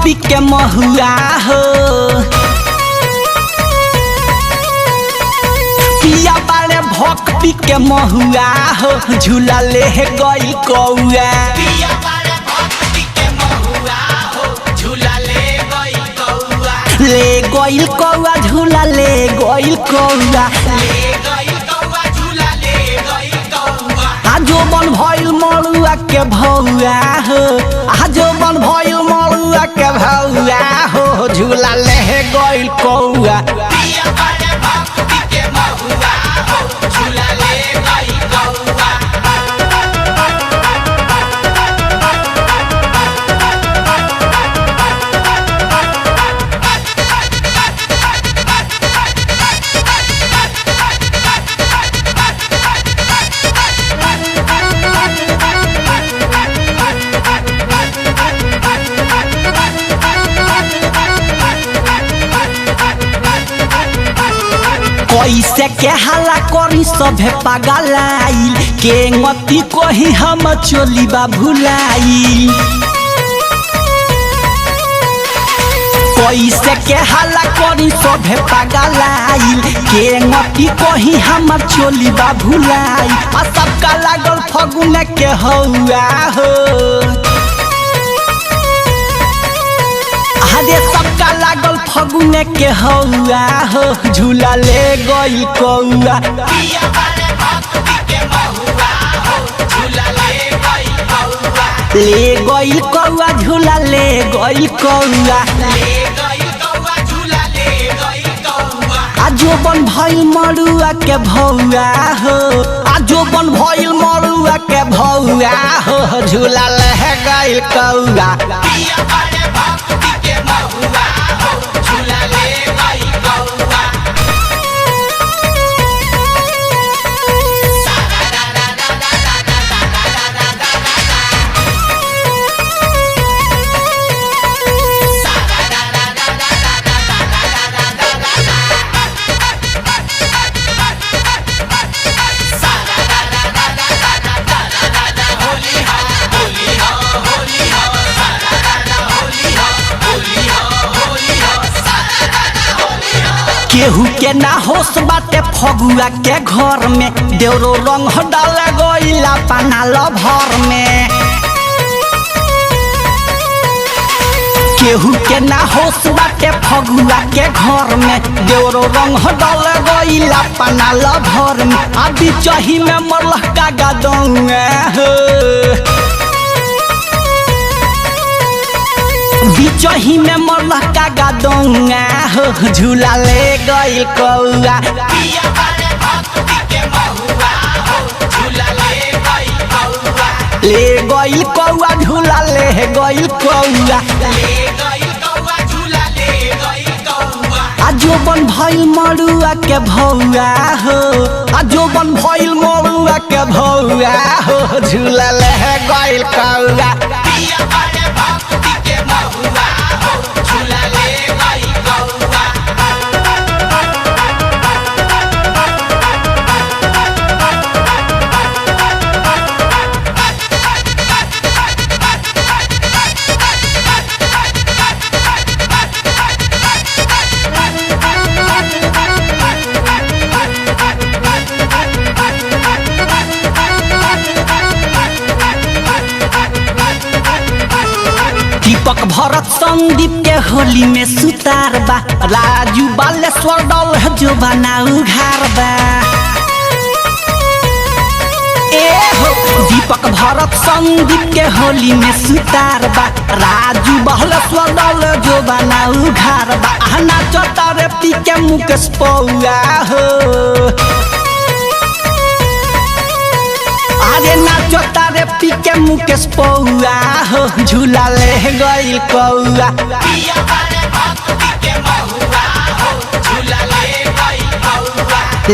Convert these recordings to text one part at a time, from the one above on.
पी के महुआ हो पिया बारे भक पी के महुआ हो झूला ले गई कौआ ले गइल कौआ झूला ले गइल कौआ आजो बन भइल मरुआ के भौआ हो आजो बन भइल मरुआ के भौआ हो झूला ले गइल कौआ कैसे के हल्ला करी सभे पगलाइल के गति कही हम चोलीबा भुलाइल कैसे के हल्ला करी सभे पगलाइल के गति कही हम चोलीबा भुलाइल आ सबका लागल फगुन के हौआ हो अरे सबका लागल फगुन के हौआ हो झूला ले गइल कौआ ले गइल कौआ झूला ले गइल कौआ आजो बन भइल मरुआ के भौआ हो आजो बन भइल मरुआ के भौआ हो झूला ले गइल कौआ केहू के ना होश बाटे फगुआ के घर में देवरो रंग डाल गइला पनाल भर में केहू के ना होश बाटे फगुआ के घर में देवरो रंग डाल गइला पनाल भर में अभी चही में मरल का गदौआ हो बिचही में मरल का गदौआ हो झूला ले गइल कौआ ले गइल कौआ झूला ले गइल कौआ आजो बन भइल मरुआ के भौआ हो आजो बन भइल मरुआ के भौआ हो झूला ले गइल कौआ दीपक भरत संदीप के होली में सुतार बा राजू बालेश्वर डल है जो बनाऊ घर बा ए हो दीपक भरत संदीप के होली में सुतार बा राजू बालेश्वर डल जो बनाऊ घर बा आना चतारे पी के मुकेश पौआ हो अरे नाचो तारे पी के मुकेश पौआ हो झूला ले गइल कौआ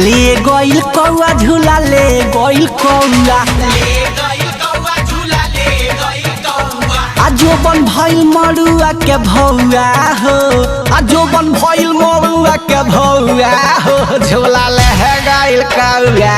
ले गइल कौआ झूला ले गइल कौआ आजो बन भइल मरुआ के भौआ हो आजो बन भइल मरुआ के भौआ हो झूला ले गइल कौआ